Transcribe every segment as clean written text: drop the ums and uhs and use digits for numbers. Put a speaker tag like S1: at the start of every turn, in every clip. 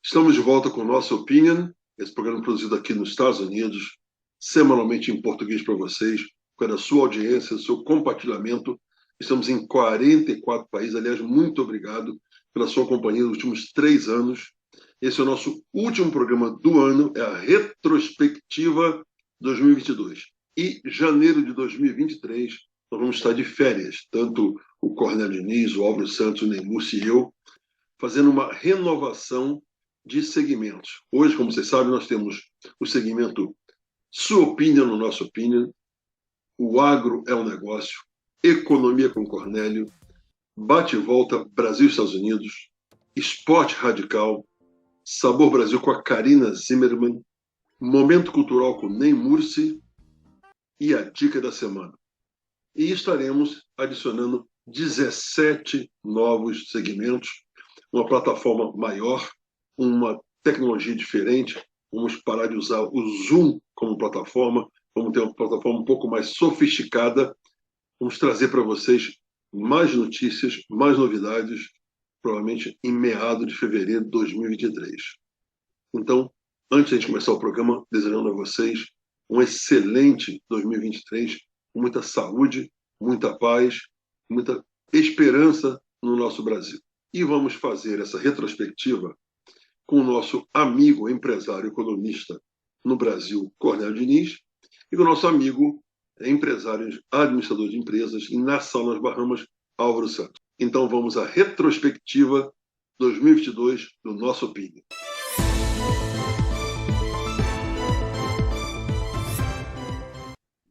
S1: Estamos de volta com o nosso Opinion, esse programa produzido aqui nos Estados Unidos, semanalmente em português para vocês, pela sua audiência, seu compartilhamento. Estamos em 44 países. Aliás, muito obrigado pela sua companhia nos últimos 3 anos. Esse é o nosso último programa do ano, é a retrospectiva 2022. E janeiro de 2023, nós vamos estar de férias, tanto o Cornélio Diniz, o Álvaro Santos, o Ney Múcio e eu, fazendo uma renovação de segmentos. Hoje, como vocês sabem, nós temos o segmento Sua Opinião no Nosso Opinion, o Agro é um Negócio, Economia com Cornélio, Bate e Volta Brasil e Estados Unidos, Esporte Radical, Sabor Brasil com a Karina Zimmermann, Momento Cultural com Ney Mursi e a Dica da Semana. E estaremos adicionando 17 novos segmentos, uma plataforma maior, uma tecnologia diferente. Vamos parar de usar o Zoom como plataforma, vamos ter uma plataforma um pouco mais sofisticada. Vamos trazer para vocês mais notícias, mais novidades, provavelmente em meados de fevereiro de 2023. Então, antes de a gente começar o programa, desejando a vocês um excelente 2023, com muita saúde, muita paz, muita esperança no nosso Brasil. E vamos fazer essa retrospectiva com o nosso amigo empresário economista no Brasil, Cornélio Diniz, e com o nosso amigo empresário administrador de empresas em Nassau, nas Bahamas, Álvaro Santos. Então vamos à retrospectiva 2022 do Nosso Opinion.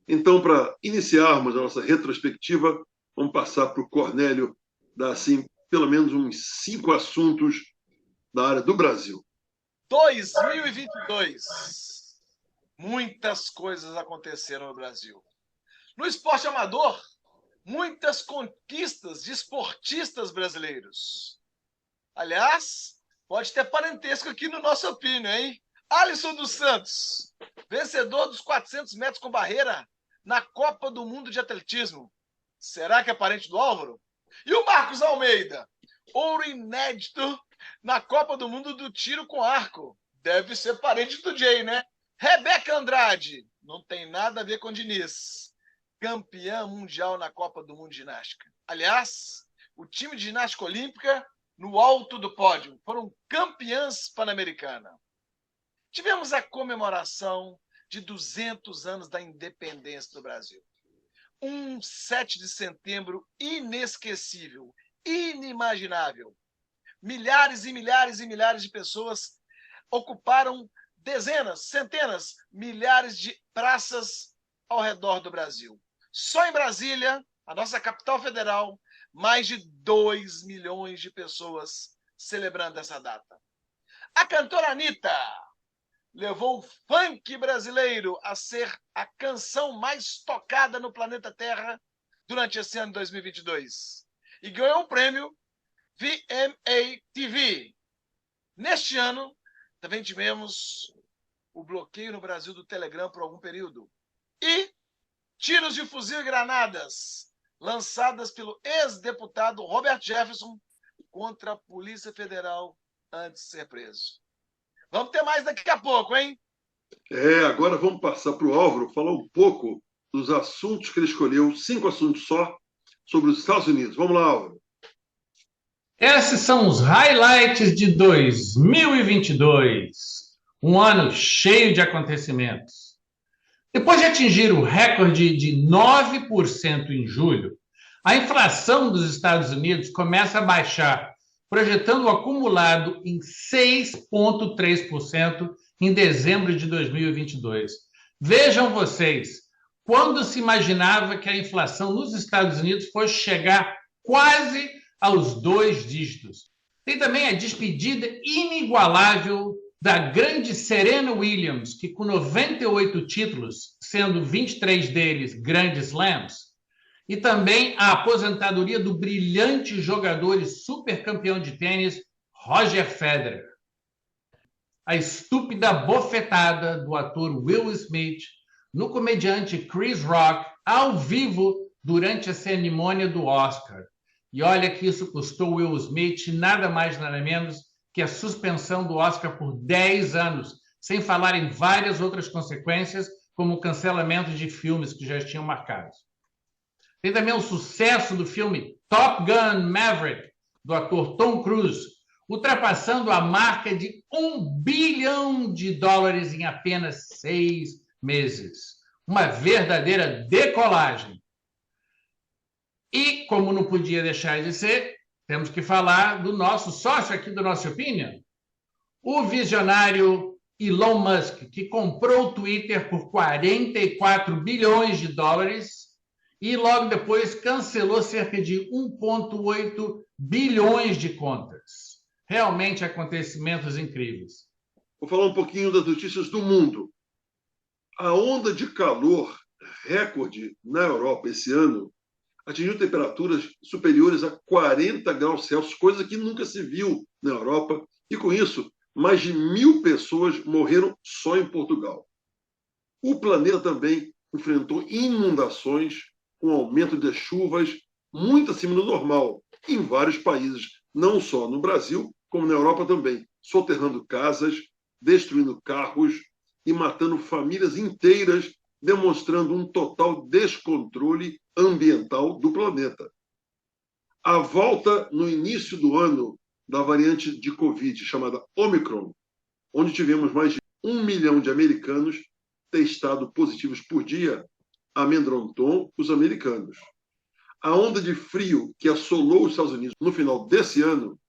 S1: Então, para iniciarmos a nossa retrospectiva, vamos passar para o Cornélio dar, assim, pelo menos uns 5 assuntos da área do Brasil.
S2: 2022. Muitas coisas aconteceram no Brasil. No esporte amador, muitas conquistas de esportistas brasileiros. Aliás, pode ter parentesco aqui no Nosso Opinion, hein? Alisson dos Santos, vencedor dos 400 metros com barreira na Copa do Mundo de Atletismo. Será que é parente do Álvaro? E o Marcos Almeida, ouro inédito na Copa do Mundo do tiro com arco. Deve ser parente do Jay, né? Rebeca Andrade, não tem nada a ver com Diniz. Campeã mundial na Copa do Mundo de Ginástica. Aliás, o time de ginástica olímpica no alto do pódio. Foram campeãs pan-americana. Tivemos a comemoração de 200 anos da independência do Brasil. Um 7 de setembro inesquecível, inimaginável. Milhares e milhares e milhares de pessoas ocuparam dezenas, centenas, milhares de praças ao redor do Brasil. Só em Brasília, a nossa capital federal, mais de 2 milhões de pessoas celebrando essa data. A cantora Anitta levou o funk brasileiro a ser a canção mais tocada no planeta Terra durante esse ano de 2022. E ganhou o prêmio VMA TV. Neste ano, também tivemos o bloqueio no Brasil do Telegram por algum período. E tiros de fuzil e granadas lançadas pelo ex-deputado Robert Jefferson contra a Polícia Federal antes de ser preso. Vamos ter mais daqui a pouco, hein?
S1: Agora vamos passar para o Álvaro falar um pouco dos assuntos que ele escolheu, 5 assuntos só, sobre os Estados Unidos. Vamos lá, Álvaro.
S3: Esses são os highlights de 2022, um ano cheio de acontecimentos. Depois de atingir o recorde de 9% em julho, a inflação dos Estados Unidos começa a baixar, projetando o acumulado em 6,3% em dezembro de 2022. Vejam vocês, quando se imaginava que a inflação nos Estados Unidos fosse chegar quase aos 2 dígitos. Tem também a despedida inigualável da grande Serena Williams, que com 98 títulos, sendo 23 deles Grand Slams, e também a aposentadoria do brilhante jogador e supercampeão de tênis Roger Federer. A estúpida bofetada do ator Will Smith no comediante Chris Rock ao vivo durante a cerimônia do Oscar. E olha que isso custou Will Smith nada mais nada menos que a suspensão do Oscar por 10 anos, sem falar em várias outras consequências, como o cancelamento de filmes que já tinham marcados. Tem também o sucesso do filme Top Gun Maverick, do ator Tom Cruise, ultrapassando a marca de $1 bilhão em apenas 6 meses. Uma verdadeira decolagem. E, como não podia deixar de ser, temos que falar do nosso sócio aqui do Nossa Opinion, o visionário Elon Musk, que comprou o Twitter por $44 bilhões e logo depois cancelou cerca de 1,8 bilhões de contas. Realmente acontecimentos incríveis.
S1: Vou falar um pouquinho das notícias do mundo. A onda de calor recorde na Europa esse ano atingiu temperaturas superiores a 40 graus Celsius, coisa que nunca se viu na Europa, e com isso, mais de 1.000 pessoas morreram só em Portugal. O planeta também enfrentou inundações, com aumento de chuvas muito acima do normal, em vários países, não só no Brasil, como na Europa também, soterrando casas, destruindo carros e matando famílias inteiras, demonstrando um total descontrole ambiental do planeta. A volta no início do ano da variante de Covid, chamada Omicron, onde tivemos mais de 1 milhão de americanos testados positivos por dia, amedrontou os americanos. A onda de frio que assolou os Estados Unidos no final desse ano,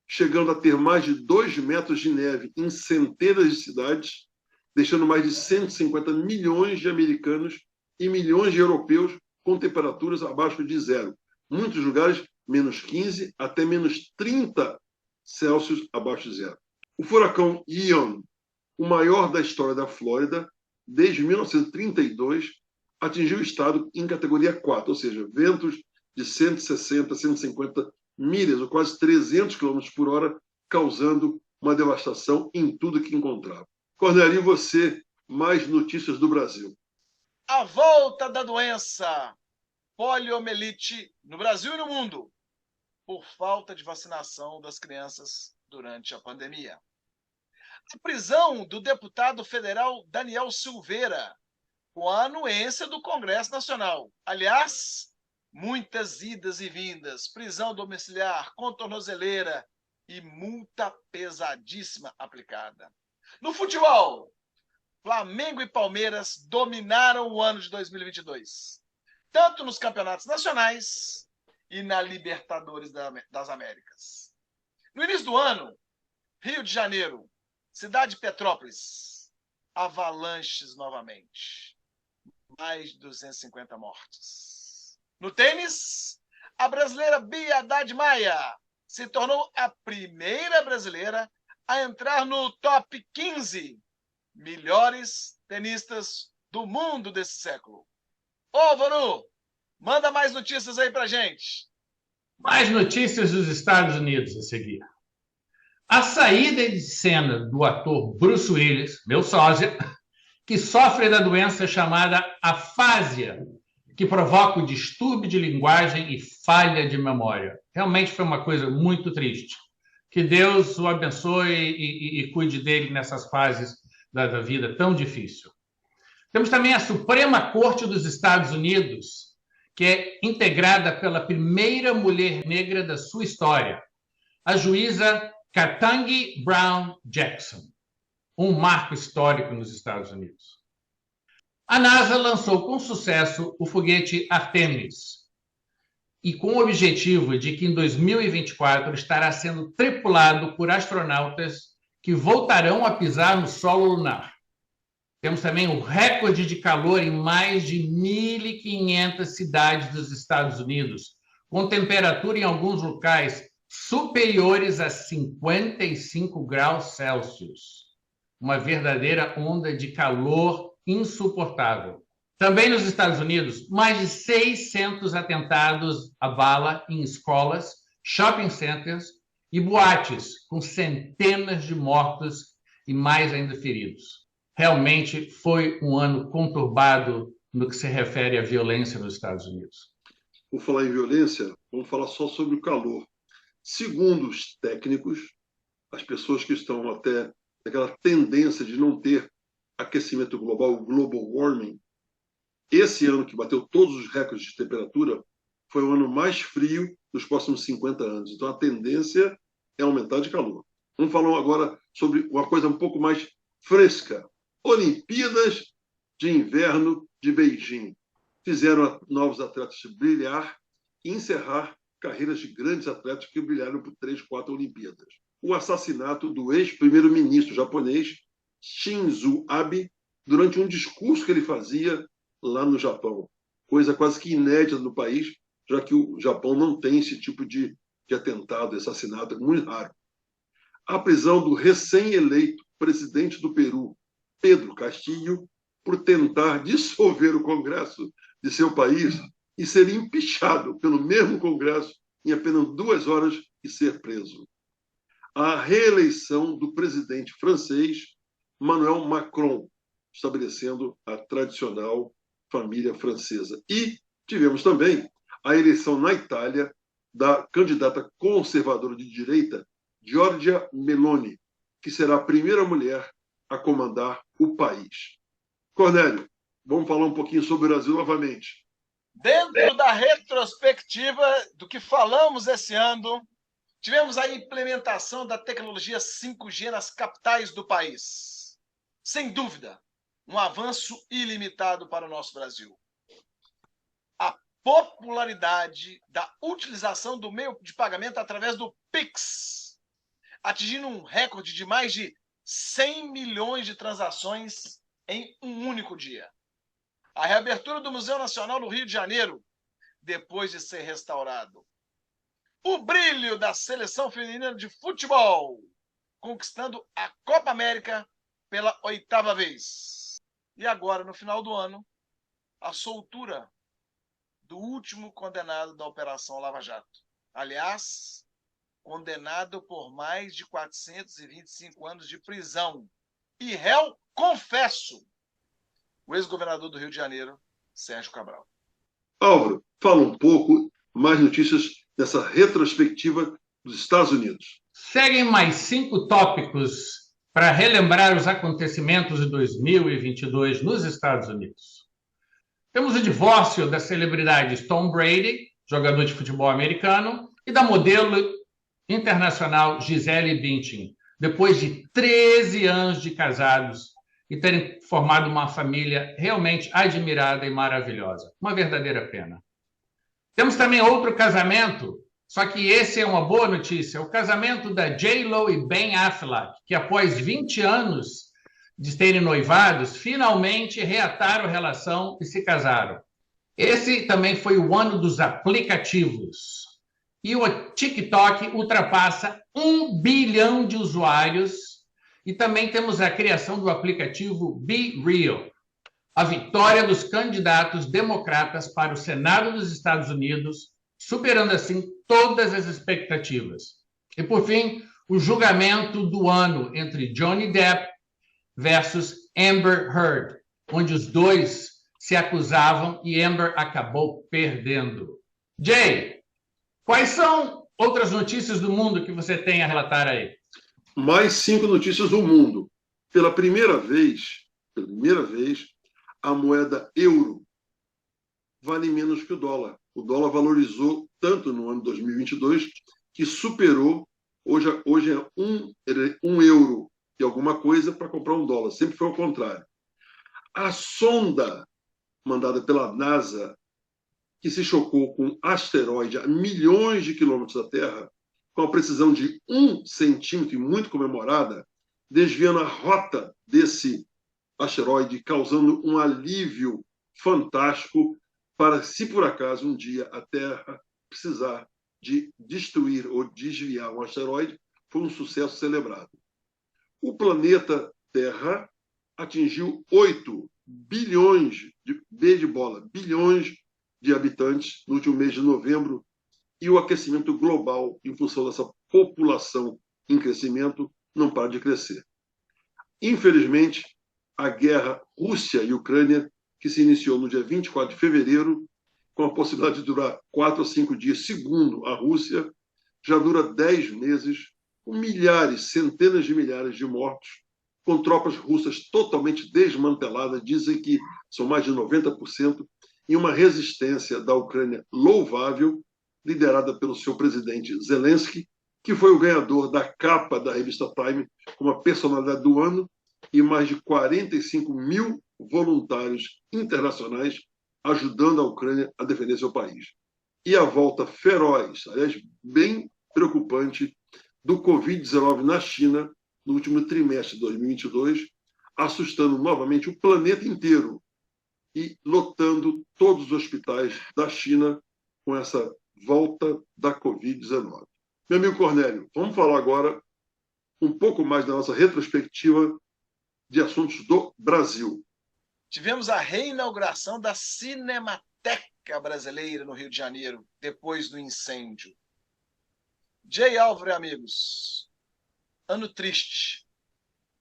S1: chegando a ter mais de 2 metros de neve em centenas de cidades, deixando mais de 150 milhões de americanos e milhões de europeus com temperaturas abaixo de zero. Muitos lugares, menos 15 até menos 30 Celsius abaixo de zero. O furacão Ian, o maior da história da Flórida, desde 1932, atingiu o estado em categoria 4, ou seja, ventos de 160, 150 milhas, ou quase 300 km por hora, causando uma devastação em tudo que encontrava. Cornélio, e você, mais notícias do Brasil?
S2: A volta da doença poliomielite no Brasil e no mundo, por falta de vacinação das crianças durante a pandemia. A prisão do deputado federal Daniel Silveira, com a anuência do Congresso Nacional. Aliás, muitas idas e vindas, prisão domiciliar, com tornozeleira e multa pesadíssima aplicada. No futebol, Flamengo e Palmeiras dominaram o ano de 2022, tanto nos campeonatos nacionais e na Libertadores das Américas. No início do ano, Rio de Janeiro, cidade de Petrópolis, avalanches novamente. Mais de 250 mortes. No tênis, a brasileira Bia Haddad Maia se tornou a primeira brasileira a entrar no top 15 melhores tenistas do mundo desse século. Ô, Vanu, manda mais notícias aí pra gente.
S3: Mais notícias dos Estados Unidos a seguir. A saída de cena do ator Bruce Willis, meu sósia, que sofre da doença chamada afásia, que provoca o distúrbio de linguagem e falha de memória. Realmente foi uma coisa muito triste. Que Deus o abençoe e cuide dele nessas fases da vida tão difícil. Temos também a Suprema Corte dos Estados Unidos, que é integrada pela primeira mulher negra da sua história, a juíza Ketanji Brown Jackson, um marco histórico nos Estados Unidos. A NASA lançou com sucesso o foguete Artemis, e com o objetivo de que em 2024 estará sendo tripulado por astronautas que voltarão a pisar no solo lunar. Temos também o recorde de calor em mais de 1.500 cidades dos Estados Unidos, com temperatura em alguns locais superiores a 55 graus Celsius. Uma verdadeira onda de calor insuportável. Também nos Estados Unidos, mais de 600 atentados à bala em escolas, shopping centers e boates, com centenas de mortos e mais ainda feridos. Realmente foi um ano conturbado no que se refere à violência nos Estados Unidos.
S1: Por falar em violência, vamos falar só sobre o calor. Segundo os técnicos, as pessoas que estão até naquela tendência de não ter aquecimento global, o global warming, esse ano que bateu todos os recordes de temperatura foi o ano mais frio dos próximos 50 anos. Então, a tendência é aumentar de calor. Vamos falar agora sobre uma coisa um pouco mais fresca. Olimpíadas de Inverno de Beijing. Fizeram novos atletas brilhar e encerrar carreiras de grandes atletas que brilharam por 3, 4 Olimpíadas. O assassinato do ex-primeiro-ministro japonês Shinzo Abe durante um discurso que ele fazia lá no Japão. Coisa quase que inédita no país, já que o Japão não tem esse tipo de atentado, de assassinato, é muito raro. A prisão do recém-eleito presidente do Peru, Pedro Castillo, por tentar dissolver o Congresso de seu país e ser empichado pelo mesmo Congresso em apenas 2 horas e ser preso. A reeleição do presidente francês, Emmanuel Macron, estabelecendo a tradicional família francesa. E tivemos também a eleição na Itália da candidata conservadora de direita, Giorgia Meloni, que será a primeira mulher a comandar o país. Cornélio, vamos falar um pouquinho sobre o Brasil novamente.
S2: Dentro da retrospectiva do que falamos esse ano, tivemos a implementação da tecnologia 5G nas capitais do país. Sem dúvida, um avanço ilimitado para o nosso Brasil. A popularidade da utilização do meio de pagamento através do Pix, atingindo um recorde de mais de 100 milhões de transações em um único dia. A reabertura do Museu Nacional no Rio de Janeiro, depois de ser restaurado. O brilho da seleção feminina de futebol, conquistando a Copa América pela 8ª vez. E agora, no final do ano, a soltura do último condenado da Operação Lava Jato. Aliás, condenado por mais de 425 anos de prisão. E réu confesso, o ex-governador do Rio de Janeiro, Sérgio Cabral.
S1: Álvaro, fala um pouco mais notícias dessa retrospectiva dos Estados Unidos.
S3: Seguem mais 5 tópicos para relembrar os acontecimentos de 2022 nos Estados Unidos. Temos o divórcio da celebridade Tom Brady, jogador de futebol americano, e da modelo internacional Gisele Bündchen, depois de 13 anos de casados e terem formado uma família realmente admirada e maravilhosa. Uma verdadeira pena. Temos também outro casamento, só que esse é uma boa notícia, o casamento da J.Lo e Ben Affleck, que após 20 anos de terem noivados, finalmente reataram a relação e se casaram. Esse também foi o ano dos aplicativos. E o TikTok ultrapassa 1 bilhão de usuários. E também temos a criação do aplicativo Be Real, a vitória dos candidatos democratas para o Senado dos Estados Unidos, superando assim todas as expectativas. E, por fim, o julgamento do ano entre Johnny Depp versus Amber Heard, onde os dois se acusavam e Amber acabou perdendo. Jay, quais são outras notícias do mundo que você tem a relatar aí?
S1: Mais 5 notícias do mundo. Pela primeira vez, a moeda euro vale menos que o dólar. O dólar valorizou tanto no ano 2022 que superou, hoje é um euro e alguma coisa para comprar um dólar. Sempre foi ao contrário. A sonda mandada pela NASA, que se chocou com um asteroide a milhões de quilômetros da Terra, com a precisão de 1 centímetro, e muito comemorada, desviando a rota desse asteroide, causando um alívio fantástico para, se por acaso um dia a Terra precisar de destruir ou desviar um asteroide, foi um sucesso celebrado. O planeta Terra atingiu 8 bilhões bilhões de habitantes no último mês de novembro, e o aquecimento global, em função dessa população em crescimento, não para de crescer. Infelizmente, a guerra Rússia e Ucrânia, que se iniciou no dia 24 de fevereiro, com a possibilidade de durar 4 a 5 dias, segundo a Rússia, já dura 10 meses com milhares, centenas de milhares de mortos, com tropas russas totalmente desmanteladas, dizem que são mais de 90%, e uma resistência da Ucrânia louvável, liderada pelo seu presidente Zelensky, que foi o ganhador da capa da revista Time como a personalidade do ano, e mais de 45 mil voluntários internacionais ajudando a Ucrânia a defender seu país. E a volta feroz, aliás, bem preocupante, do Covid-19 na China no último trimestre de 2022, assustando novamente o planeta inteiro e lotando todos os hospitais da China com essa volta da Covid-19. Meu amigo Cornélio, vamos falar agora um pouco mais da nossa retrospectiva de assuntos do Brasil.
S2: Tivemos a reinauguração da Cinemateca Brasileira no Rio de Janeiro, depois do incêndio. Jay Álvaro e amigos, ano triste.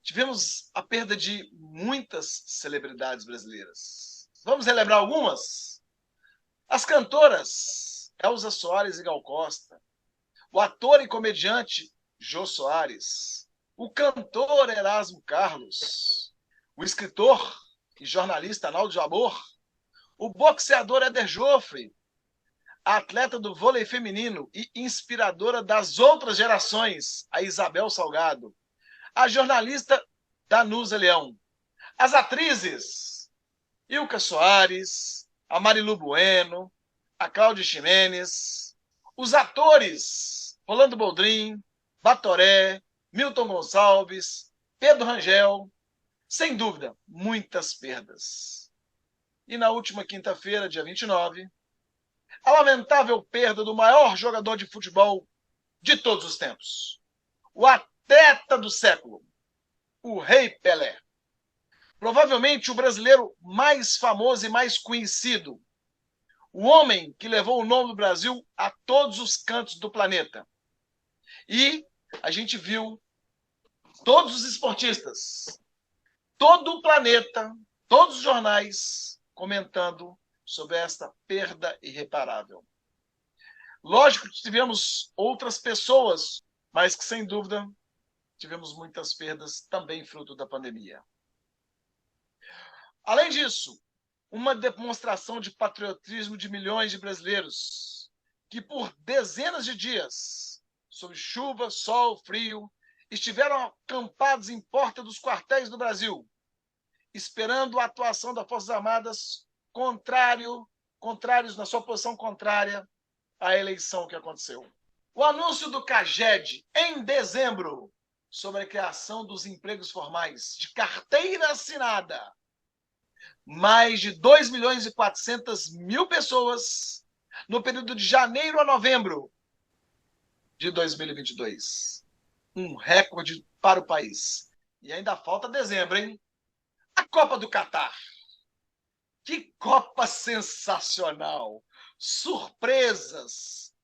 S2: Tivemos a perda de muitas celebridades brasileiras. Vamos relembrar algumas? As cantoras Elza Soares e Gal Costa, o ator e comediante Jô Soares, o cantor Erasmo Carlos, o escritor e jornalista Arnaldo Jabor, o boxeador Éder Joffre, a atleta do vôlei feminino e inspiradora das outras gerações, a Isabel Salgado, a jornalista Danusa Leão, as atrizes Ilka Soares, a Marilu Bueno, a Cláudia Ximenes, os atores Rolando Boldrin, Batoré, Milton Gonçalves, Pedro Rangel, sem dúvida, muitas perdas. E na última quinta-feira, dia 29, a lamentável perda do maior jogador de futebol de todos os tempos, o atleta do século, o Rei Pelé. Provavelmente o brasileiro mais famoso e mais conhecido, o homem que levou o nome do Brasil a todos os cantos do planeta. E a gente viu todos os esportistas, todo o planeta, todos os jornais comentando sobre esta perda irreparável. Lógico que tivemos outras pessoas, mas que, sem dúvida, tivemos muitas perdas também fruto da pandemia. Além disso, uma demonstração de patriotismo de milhões de brasileiros que, por dezenas de dias, sob chuva, sol, frio, estiveram acampados em porta dos quartéis do Brasil, esperando a atuação das Forças Armadas contrários na sua posição contrária à eleição que aconteceu. O anúncio do CAGED, em dezembro, sobre a criação dos empregos formais de carteira assinada. Mais de 2.400.000 pessoas no período de janeiro a novembro de 2022. Um recorde para o país. E ainda falta dezembro, hein? A Copa do Catar. Que Copa sensacional! Surpresas!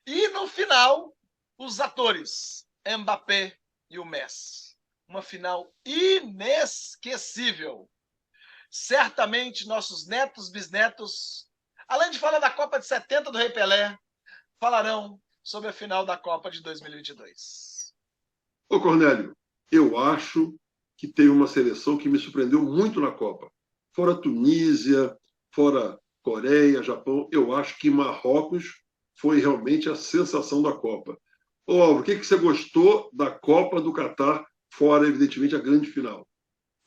S2: E no final, os atores Mbappé e o Messi. Uma final inesquecível. Certamente nossos netos, bisnetos, além de falar da Copa de 70 do Rei Pelé, falarão sobre a final da Copa de 2022.
S1: Ô Cornélio, eu acho que tem uma seleção que me surpreendeu muito na Copa. Fora Tunísia, fora Coreia, Japão, eu acho que Marrocos foi realmente a sensação da Copa. Ô Álvaro, o que você gostou da Copa do Catar, fora, evidentemente, a grande final?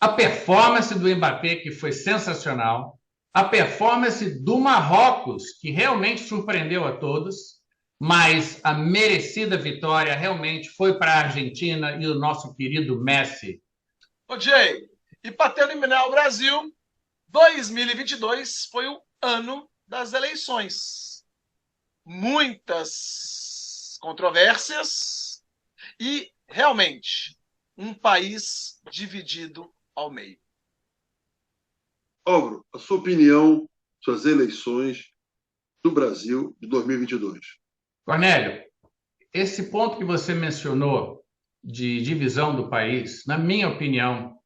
S3: A performance do Mbappé, que foi sensacional, a performance do Marrocos, que realmente surpreendeu a todos, mas a merecida vitória realmente foi para a Argentina e o nosso querido Messi.
S2: Ô Jay, e para terminar o Brasil, 2022 foi o ano das eleições. Muitas controvérsias e, realmente, um país dividido ao meio.
S1: Álvaro, a sua opinião sobre as eleições do Brasil de 2022?
S3: Cornélio, esse ponto que você mencionou de divisão do país, na minha opinião,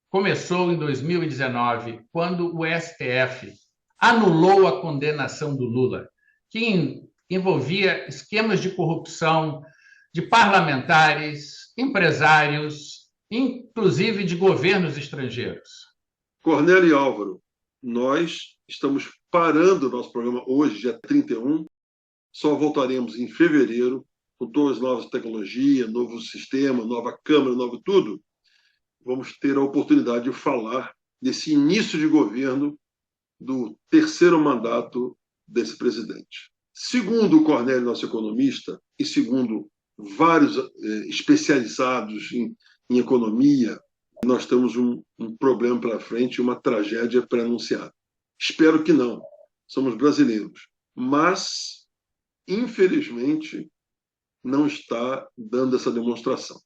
S3: começou em 2019, quando o STF anulou a condenação do Lula, que envolvia esquemas de corrupção, de parlamentares, empresários, inclusive de governos estrangeiros.
S1: Cornélio e Álvaro, nós estamos parando o nosso programa hoje, dia 31, só voltaremos em fevereiro, com todas as novas tecnologias, novo sistema, nova câmara, novo tudo. Vamos ter a oportunidade de falar desse início de governo do terceiro mandato desse presidente. Segundo o Cornélio, nosso economista, e segundo vários especializados em economia, nós temos um problema pela frente, uma tragédia pré-anunciada. Espero que não. Somos brasileiros. Mas, infelizmente, não está dando essa demonstração.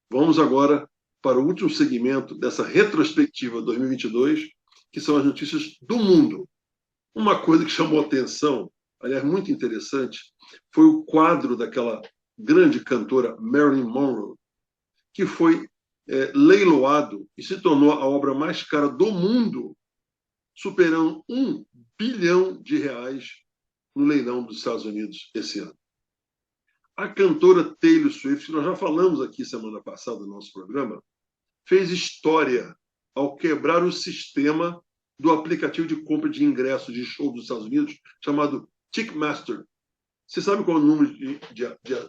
S1: Vamos agora para o último segmento dessa retrospectiva 2022, que são as notícias do mundo. Uma coisa que chamou atenção, aliás, muito interessante, foi o quadro daquela grande cantora Marilyn Monroe, que foi leiloado e se tornou a obra mais cara do mundo, superando R$1 bilhão no leilão dos Estados Unidos esse ano. A cantora Taylor Swift, que nós já falamos aqui semana passada no nosso programa, fez história ao quebrar o sistema do aplicativo de compra de ingressos de show dos Estados Unidos, chamado Ticketmaster. Você sabe qual é o número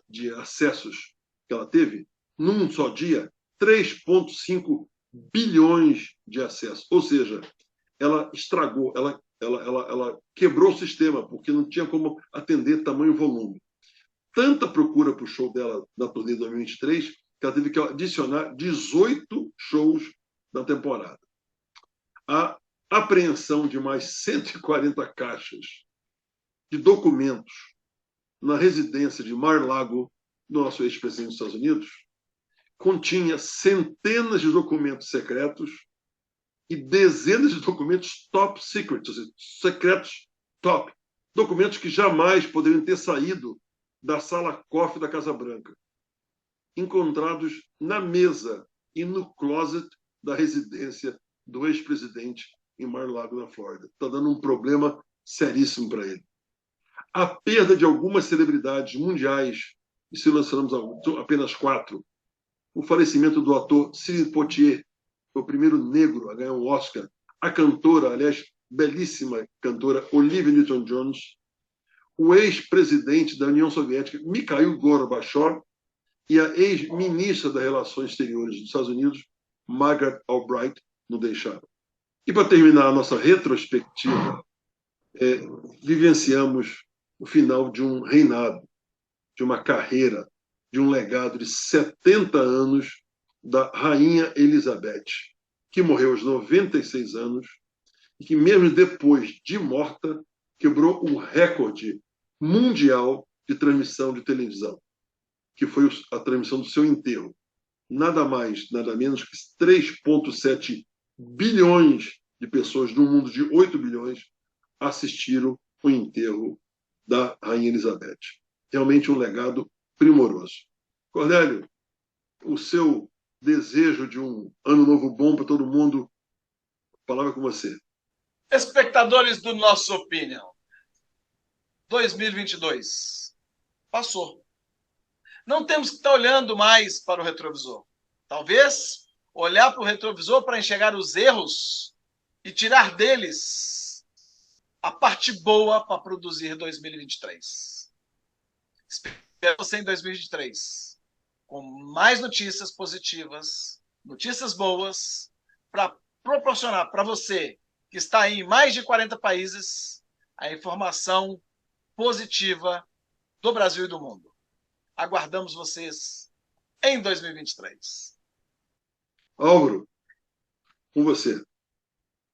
S1: de acessos que ela teve? Num só dia, 3,5 bilhões de acessos. Ou seja, ela estragou, ela quebrou o sistema, porque não tinha como atender tamanho e volume. Tanta procura para o show dela na turnê de 2023, que ela teve que adicionar 18 shows na temporada. A apreensão de mais 140 caixas de documentos na residência de Mar-a-Lago, do nosso ex-presidente dos Estados Unidos, continha centenas de documentos secretos e dezenas de documentos top secret, ou seja, secretos top, documentos que jamais poderiam ter saído da sala cofre da Casa Branca, encontrados na mesa e no closet da residência do ex-presidente em Mar-a-Lago, na Flórida. Está dando um problema seríssimo para ele. A perda de algumas celebridades mundiais, e selecionamos apenas 4, o falecimento do ator Sidney Poitier, o primeiro negro a ganhar um Oscar, a cantora, aliás, belíssima cantora Olivia Newton-John, o ex-presidente da União Soviética, Mikhail Gorbachev, e a ex-ministra das Relações Exteriores dos Estados Unidos, Margaret Albright, não deixaram. E, para terminar a nossa retrospectiva, vivenciamos o final de um reinado, de uma carreira, de um legado de 70 anos da Rainha Elizabeth, que morreu aos 96 anos e que, mesmo depois de morta, quebrou o recorde mundial de transmissão de televisão, que foi a transmissão do seu enterro. Nada mais, nada menos que 3,7 bilhões de pessoas no mundo de 8 bilhões assistiram o enterro da Rainha Elizabeth. Realmente um legado primoroso. Cornélio, o seu desejo de um ano novo bom para todo mundo, a palavra é com você.
S2: Espectadores do Nosso Opinion, 2022 passou. Não temos que estar olhando mais para o retrovisor. Talvez olhar para o retrovisor para enxergar os erros e tirar deles a parte boa para produzir 2023. Espero você em 2023 com mais notícias positivas, notícias boas, para proporcionar para você que está em mais de 40 países a informação positiva do Brasil e do mundo. Aguardamos vocês em 2023.
S1: Álvaro, com você.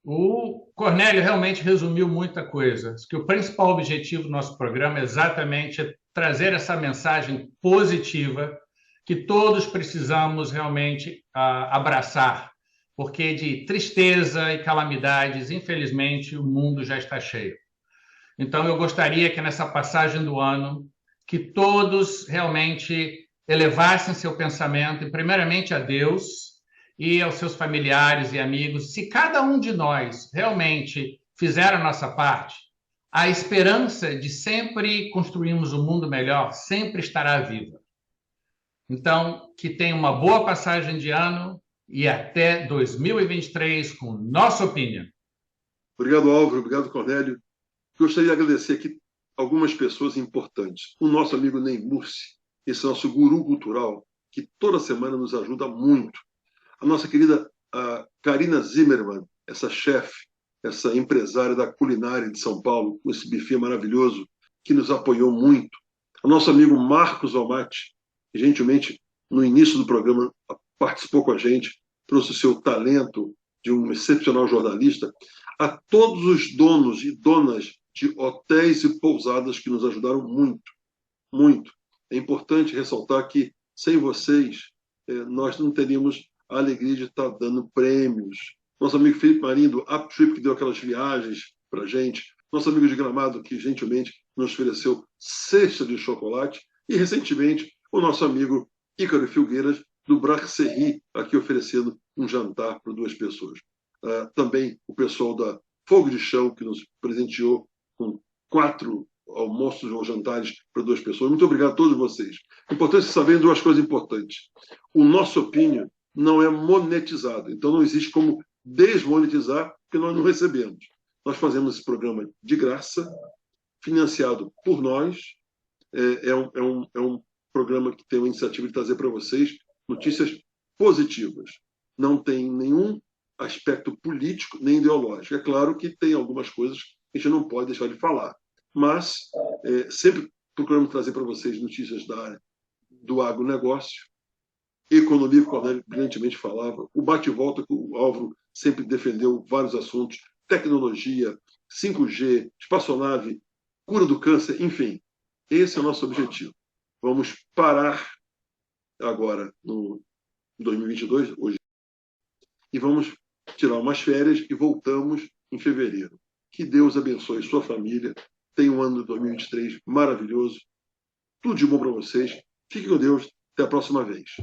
S3: O Cornélio realmente resumiu muita coisa. Que o principal objetivo do nosso programa é exatamente trazer essa mensagem positiva que todos precisamos realmente abraçar, porque de tristeza e calamidades, infelizmente, o mundo já está cheio. Então, eu gostaria que nessa passagem do ano, que todos realmente elevassem seu pensamento, primeiramente a Deus e aos seus familiares e amigos. Se cada um de nós realmente fizer a nossa parte, a esperança de sempre construirmos um mundo melhor sempre estará viva. Então, que tenha uma boa passagem de ano e até 2023 com nossa opinião.
S1: Obrigado, Álvaro. Obrigado, Cornélio. Gostaria de agradecer aqui algumas pessoas importantes. O nosso amigo Ney Mursi, esse nosso guru cultural, que toda semana nos ajuda muito. A nossa querida Karina Zimmermann, essa chefe, essa empresária da culinária de São Paulo, com esse buffet maravilhoso, que nos apoiou muito. O nosso amigo Marcos Almaty, que gentilmente, no início do programa, participou com a gente, trouxe o seu talento de um excepcional jornalista. A todos os donos e donas de hotéis e pousadas que nos ajudaram muito, muito. É importante ressaltar que, sem vocês, nós não teríamos a alegria de estar dando prêmios. Nosso amigo Felipe Marinho, do UpTrip, que deu aquelas viagens para a gente. Nosso amigo de Gramado, que gentilmente nos ofereceu cesta de chocolate. E, recentemente, o nosso amigo Ícaro Filgueiras, do Brasserie, aqui oferecendo um jantar para 2 pessoas. Também o pessoal da Fogo de Chão, que nos presenteou com 4 almoços ou jantares para 2 pessoas. Muito obrigado a todos vocês. Importante saber 2 coisas importantes. O nosso opinião não é monetizado, então não existe como desmonetizar, porque nós não recebemos. Nós fazemos esse programa de graça, financiado por nós. É um programa que tem a iniciativa de trazer para vocês notícias positivas. Não tem nenhum aspecto político nem ideológico. É claro que tem algumas coisas que a gente não pode deixar de falar, mas sempre procuramos trazer para vocês notícias da área do agronegócio, economia, que o Cornélio brilhantemente falava, o bate-volta que o Álvaro sempre defendeu vários assuntos, tecnologia, 5G, espaçonave, cura do câncer, enfim. Esse é o nosso objetivo. Vamos parar agora no 2022, hoje, e vamos tirar umas férias e voltamos em fevereiro. Que Deus abençoe sua família. Tenha um ano de 2023 maravilhoso. Tudo de bom para vocês. Fiquem com Deus. Até a próxima vez.